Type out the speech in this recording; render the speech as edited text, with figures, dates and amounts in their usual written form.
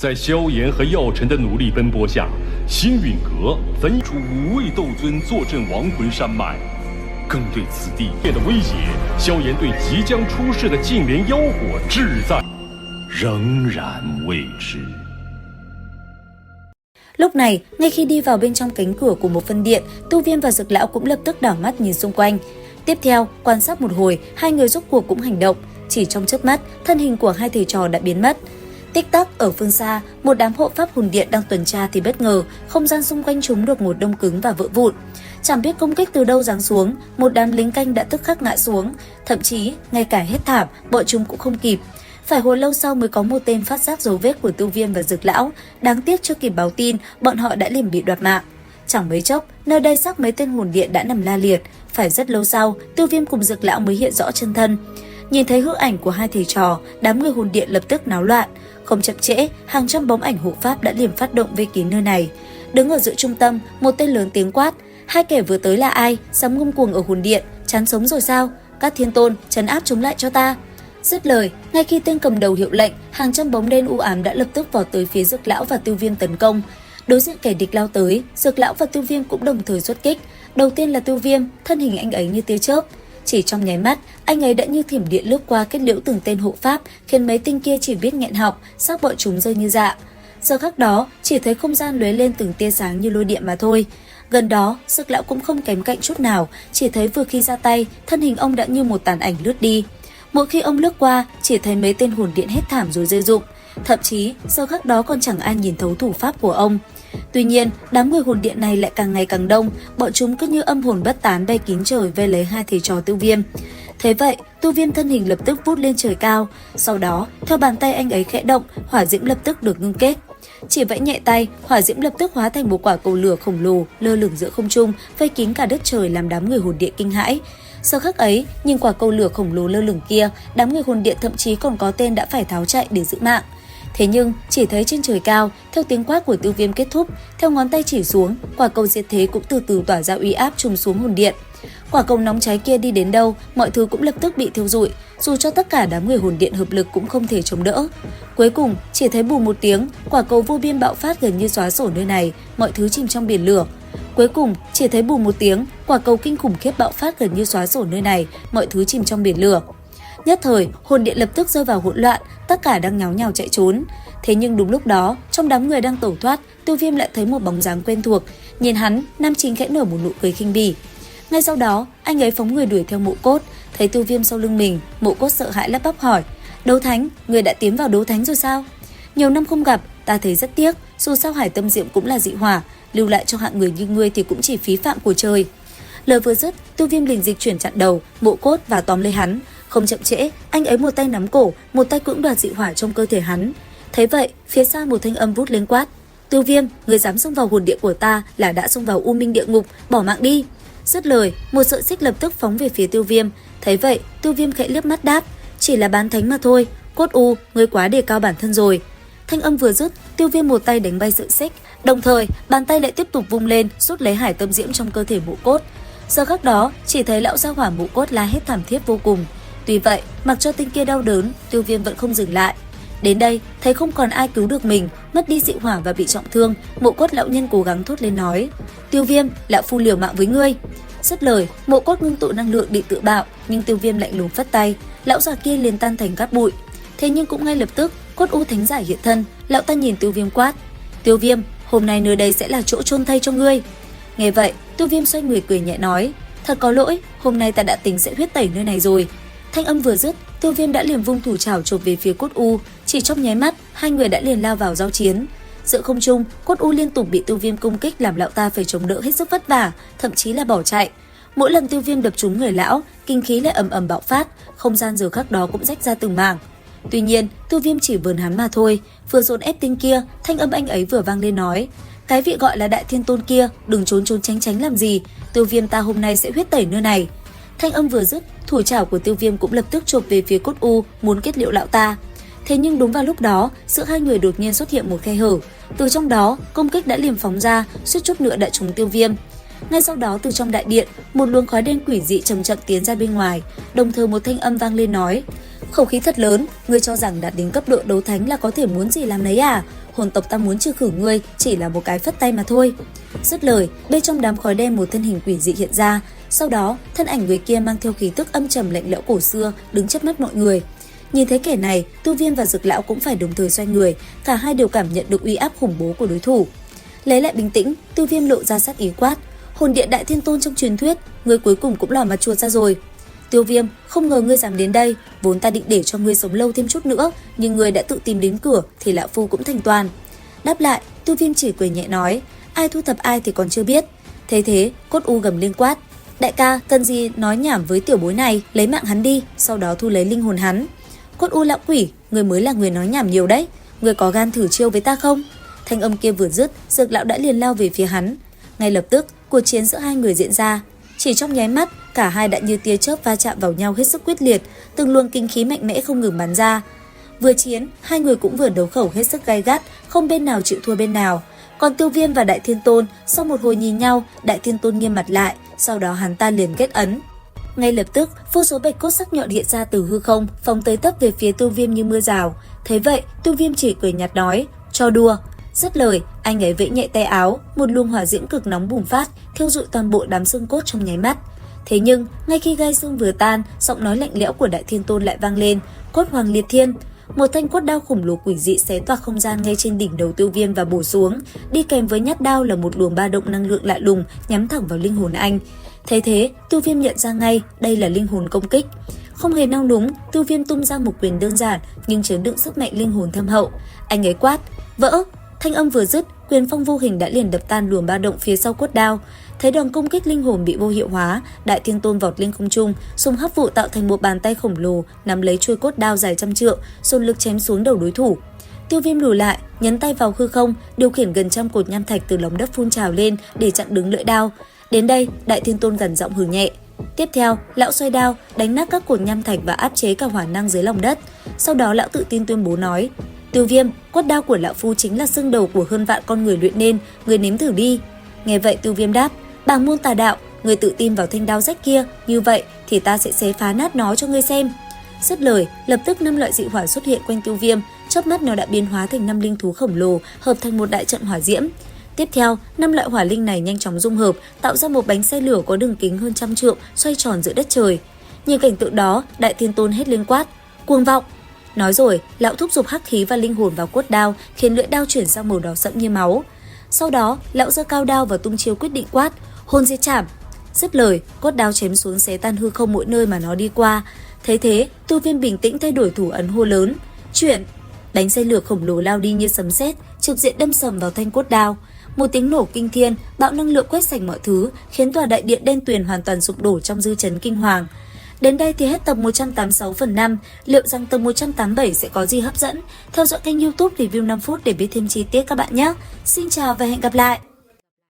在萧炎和药尘的努力奔波下，星陨阁分出5位斗尊坐镇亡魂山脉。更对此地面的威胁，萧炎对即将出世的净莲妖火志在仍然未知。Lúc này, ngay khi đi vào bên trong cánh cửa của một phân điện, Tu Viêm và Dược Lão cũng lập tức đảo mắt nhìn xung quanh. Tiếp theo, quan sát một hồi, hai người rốt cuộc cũng hành động. Chỉ trong chớp mắt, thân hình của hai thầy trò đã biến mất. Tích tắc, ở phương xa, một đám hộ pháp hồn điện đang tuần tra thì bất ngờ, không gian xung quanh chúng đột ngột đông cứng và vỡ vụn. Chẳng biết công kích từ đâu giáng xuống, một đám lính canh đã tức khắc ngã xuống. Thậm chí, ngay cả hết thảm, bọn chúng cũng không kịp. Phải hồi lâu sau mới có một tên phát giác dấu vết của Tu Viêm và Dược Lão. Đáng tiếc chưa kịp báo tin, bọn họ đã liền bị đoạt mạng. Chẳng mấy chốc, nơi đây xác mấy tên hồn điện đã nằm la liệt. Phải rất lâu sau, Tu Viêm cùng Dược Lão mới hiện rõ chân thân. Nhìn thấy hư ảnh của hai thầy trò, đám người hồn điện lập tức náo loạn. Không chậm trễ, hàng trăm bóng ảnh hộ pháp đã liền phát động vây kín nơi này. Đứng ở giữa trung tâm, một tên lớn tiếng quát: hai kẻ vừa tới là ai? Dám ngông cuồng ở hồn điện, chán sống rồi sao? Các thiên tôn, trấn áp chúng lại cho ta. Dứt lời, ngay khi tên cầm đầu hiệu lệnh, hàng trăm bóng đen u ám đã lập tức vào tới phía Dược Lão và Tu Viêm tấn công. Đối diện kẻ địch lao tới, Dược Lão và Tu Viêm cũng đồng thời xuất kích. Đầu tiên là Tu Viêm, thân hình anh ấy như tia chớp. Chỉ trong nháy mắt, anh ấy đã như thiểm điện lướt qua kết liễu từng tên hộ pháp, khiến mấy tên kia chỉ biết nghẹn họng, xác bọn chúng rơi như dạ. Giờ khắc đó, chỉ thấy không gian lóe lên từng tia sáng như lôi điện mà thôi. Gần đó, Dược Lão cũng không kém cạnh chút nào, chỉ thấy vừa khi ra tay, thân hình ông đã như một tàn ảnh lướt đi. Mỗi khi ông lướt qua, chỉ thấy mấy tên hồn điện hết thảm rồi rơi rụng. Thậm chí, giờ khắc đó còn chẳng ai nhìn thấu thủ pháp của ông. Tuy nhiên, đám người hồn điện này lại càng ngày càng đông, bọn chúng cứ như âm hồn bất tán bay kín trời vây lấy hai thầy trò Tu Viêm. Thế vậy, Tu Viêm thân hình lập tức vút lên trời cao. Sau đó, theo bàn tay anh ấy khẽ động, hỏa diễm lập tức được ngưng kết. Chỉ vẫy nhẹ tay, hỏa diễm lập tức hóa thành một quả cầu lửa khổng lồ lơ lửng giữa không trung, vây kín cả đất trời làm đám người hồn điện kinh hãi. Sau khắc ấy, nhìn quả cầu lửa khổng lồ lơ lửng kia, đám người hồn điện thậm chí còn có tên đã phải tháo chạy để giữ mạng. Thế nhưng, chỉ thấy trên trời cao, theo tiếng quát của Tu Viêm kết thúc, theo ngón tay chỉ xuống, quả cầu diệt thế cũng từ từ tỏa ra uy áp trùm xuống hồn điện. Quả cầu nóng cháy kia đi đến đâu, mọi thứ cũng lập tức bị thiêu rụi, dù cho tất cả đám người hồn điện hợp lực cũng không thể chống đỡ. Cuối cùng, chỉ thấy bù một tiếng, quả cầu vô biên bạo phát gần như xóa sổ nơi này, mọi thứ chìm trong biển lửa. Cuối cùng, chỉ thấy bù một tiếng, quả cầu kinh khủng khiếp bạo phát gần như xóa sổ nơi này, mọi thứ chìm trong biển lửa. Nhất thời, hồn điện lập tức rơi vào hỗn loạn, tất cả đang nháo nhào chạy trốn. Thế nhưng đúng lúc đó, trong đám người đang tẩu thoát, Tu Viêm lại thấy một bóng dáng quen thuộc. Nhìn hắn, nam chính khẽ nở một nụ cười khinh bỉ. Ngay sau đó, anh ấy phóng người đuổi theo Mộ Cốt. Thấy Tu Viêm sau lưng mình, Mộ Cốt sợ hãi lắp bắp hỏi: đấu thánh, người đã tiến vào đấu thánh rồi sao? Nhiều năm không gặp, ta thấy rất tiếc. Dù sao Hải Tâm Diệm cũng là dị hỏa, lưu lại cho hạng người như ngươi thì cũng chỉ phí phạm của trời. Lời vừa dứt, Tu Viêm liền dịch chuyển chặn đầu Mộ Cốt và tóm lấy hắn. Không chậm trễ, anh ấy một tay nắm cổ, một tay cưỡng đoạt dị hỏa trong cơ thể hắn. Thấy vậy, phía xa một thanh âm vút lên quát: Tu Viêm, người dám xông vào hồn địa của ta là đã xông vào U Minh địa ngục, bỏ mạng đi. Dứt lời, một sợi xích lập tức phóng về phía Tu Viêm. Thấy vậy, Tu Viêm khẽ liếc mắt đáp: chỉ là bán thánh mà thôi. Cốt U, ngươi quá đề cao bản thân rồi. Thanh âm vừa dứt, Tu Viêm một tay đánh bay sợi xích, đồng thời bàn tay lại tiếp tục vung lên, rút lấy Hải Tâm Diễm trong cơ thể Mộ Cốt. Giờ khắc đó, chỉ thấy lão gia hỏa Mộ Cốt la hét thảm thiết vô cùng. Tuy vậy, mặc cho tên kia đau đớn, Tu Viêm vẫn không dừng lại. Đến đây, thấy không còn ai cứu được mình, mất đi dị hỏa và bị trọng thương, Mộ Cốt lão nhân cố gắng thốt lên nói: Tiêu Viêm, lão phu liều mạng với ngươi. Dứt lời, Mộ Cốt ngưng tụ năng lượng định tự bạo, nhưng Tiêu Viêm lạnh lùng phất tay, lão già kia liền tan thành cát bụi. Thế nhưng cũng ngay lập tức, Cốt U thánh giả hiện thân, lão ta nhìn Tiêu Viêm quát: Tiêu Viêm, hôm nay nơi đây sẽ là chỗ chôn thây cho ngươi. Nghe vậy, Tiêu Viêm xoay người cười nhẹ nói: thật có lỗi, hôm nay ta đã tính sẽ huyết tẩy nơi này rồi. Thanh âm vừa dứt, Tiêu Viêm đã liền vung thủ trảo chộp về phía Cốt U, chỉ trong nháy mắt, hai người đã liền lao vào giao chiến. Giữa không trung, Cốt U liên tục bị Tiêu Viêm công kích làm lão ta phải chống đỡ hết sức vất vả, thậm chí là bỏ chạy. Mỗi lần Tiêu Viêm đập trúng người lão, kinh khí lại ầm ầm bạo phát, không gian giờ khắc đó cũng rách ra từng mảng. Tuy nhiên, Tiêu Viêm chỉ vờn hắn mà thôi, vừa dồn ép tên kia, thanh âm anh ấy vừa vang lên nói: cái vị gọi là đại thiên tôn kia, đừng trốn trốn tránh tránh làm gì, Tiêu Viêm ta hôm nay sẽ huyết tẩy nơi này. Thanh âm vừa dứt, thủ trảo của Tiêu Viêm cũng lập tức chộp về phía Cốt U, muốn kết liễu lão ta. Thế nhưng đúng vào lúc đó, giữa hai người đột nhiên xuất hiện một khe hở. Từ trong đó, công kích đã liềm phóng ra, suýt chút nữa đã trúng Tiêu Viêm. Ngay sau đó, từ trong đại điện, một luồng khói đen quỷ dị chậm chậm tiến ra bên ngoài, đồng thời một thanh âm vang lên nói: Khẩu khí thật lớn, ngươi cho rằng đạt đến cấp độ đấu thánh là có thể muốn gì làm nấy à? Hồn tộc ta muốn trừ khử ngươi chỉ là một cái phất tay mà thôi. Dứt lời, bên trong đám khói đen một thân hình quỷ dị hiện ra. Sau đó, thân ảnh người kia mang theo khí tức âm trầm lạnh lẽo cổ xưa, đứng trước mắt mọi người. Nhìn thấy kẻ này, Tu Viêm và Dực Lão cũng phải đồng thời xoay người, cả hai đều cảm nhận được uy áp khủng bố của đối thủ. Lấy lại bình tĩnh, Tu Viêm lộ ra sát ý quát: "Hồn điện Đại Thiên Tôn trong truyền thuyết, ngươi cuối cùng cũng lò mặt chuột ra rồi." "Tiêu Viêm, không ngờ ngươi dám đến đây, vốn ta định để cho ngươi sống lâu thêm chút nữa, nhưng ngươi đã tự tìm đến cửa thì lão phu cũng thành toàn." Đáp lại, Tu Viêm chỉ cười nhẹ nói: "Ai thu thập ai thì còn chưa biết." Thế, Cốt U gầm lên quát: "Đại ca, cần gì nói nhảm với tiểu bối này, lấy mạng hắn đi, sau đó thu lấy linh hồn hắn." "Cốt U lão quỷ, người mới là người nói nhảm nhiều đấy, người có gan thử chiêu với ta không?" Thanh âm kia vừa dứt, Dược Lão đã liền lao về phía hắn. Ngay lập tức, cuộc chiến giữa hai người diễn ra. Chỉ trong nháy mắt, cả hai đã như tia chớp va chạm vào nhau hết sức quyết liệt, từng luồng kinh khí mạnh mẽ không ngừng bắn ra. Vừa chiến, hai người cũng vừa đấu khẩu hết sức gay gắt, không bên nào chịu thua bên nào. Còn Tiêu Viêm và Đại Thiên Tôn, sau một hồi nhìn nhau, Đại Thiên Tôn nghiêm mặt lại, sau đó hắn ta liền kết ấn. Ngay lập tức, vô số bạch cốt sắc nhọn hiện ra từ hư không, phóng tới tấp về phía Tiêu Viêm như mưa rào. Thế vậy, Tiêu Viêm chỉ cười nhạt nói: "Cho đùa." Dứt lời, anh ấy vẫy nhẹ tay áo, một luồng hỏa diễm cực nóng bùng phát, thiêu rụi toàn bộ đám xương cốt trong nháy mắt. Thế nhưng, ngay khi gai xương vừa tan, giọng nói lạnh lẽo của Đại Thiên Tôn lại vang lên: "Cốt Hoàng Liệt Thiên." Một thanh cốt đao khổng lồ quỷ dị xé toạc không gian ngay trên đỉnh đầu Tiêu Viêm và bổ xuống, đi kèm với nhát đao là một luồng ba động năng lượng lạ lùng nhắm thẳng vào linh hồn anh. Thế, Tiêu Viêm nhận ra ngay đây là linh hồn công kích. Không hề nao núng, Tiêu Viêm tung ra một quyền đơn giản nhưng chứa đựng sức mạnh linh hồn thâm hậu. Anh ấy quát: "Vỡ!" Thanh âm vừa dứt, quyền phong vô hình đã liền đập tan luồng ba động phía sau cốt đao. Thấy đòn công kích linh hồn bị vô hiệu hóa, Đại Thiên Tôn vọt lên không trung, dùng hấp vụ tạo thành một bàn tay khổng lồ, nắm lấy chuôi cốt đao dài trăm trượng, dồn lực chém xuống đầu đối thủ. Tiêu Viêm lùi lại, nhấn tay vào hư không, điều khiển gần trăm cột nham thạch từ lòng đất phun trào lên để chặn đứng lưỡi đao. Đến đây, Đại Thiên Tôn gần giọng hừ nhẹ. Tiếp theo, lão xoay đao, đánh nát các cột nham thạch và áp chế cả hỏa năng dưới lòng đất. Sau đó lão tự tin tuyên bố nói: "Tiêu Viêm, cốt đao của lão phu chính là xương đầu của hơn vạn con người luyện nên, người nếm thử đi." Nghe vậy Tiêu Viêm đáp: "Bàng môn tà đạo, người tự tin vào thanh đao rách kia, như vậy thì ta sẽ xé phá nát nó cho ngươi xem." Dứt lời, lập tức 5 loại dị hỏa xuất hiện quanh Tiêu Viêm, chớp mắt nó đã biến hóa thành 5 linh thú khổng lồ, hợp thành một đại trận hỏa diễm. Tiếp theo, 5 loại hỏa linh này nhanh chóng dung hợp, tạo ra một bánh xe lửa có đường kính hơn trăm trượng, xoay tròn giữa đất trời. Nhìn cảnh tượng đó, Đại Thiên Tôn hét lên quát: "Cuồng vọng!" Nói rồi, lão thúc giục hắc khí và linh hồn vào cốt đao, khiến lưỡi đao chuyển sang màu đỏ sẫm như máu. Sau đó, lão giơ cao đao và tung chiêu quyết định quát: "Hồn diệt chảm!" Dứt lời, cốt đao chém xuống xé tan hư không mỗi nơi mà nó đi qua. Thấy thế, Tiêu Viêm bình tĩnh thay đổi thủ ấn hô lớn: "Chuyển!" Bánh xe lửa khổng lồ lao đi như sấm sét, trực diện đâm sầm vào thanh cốt đao. Một tiếng nổ kinh thiên, bạo năng lượng quét sạch mọi thứ, khiến tòa đại điện đen tuyền hoàn toàn sụp đổ trong dư chấn kinh hoàng. Đến đây thì hết tập 186/5, liệu rằng tập 187 sẽ có gì hấp dẫn? Theo dõi kênh YouTube Review 5 phút để biết thêm chi tiết các bạn nhé. Xin chào và hẹn gặp lại!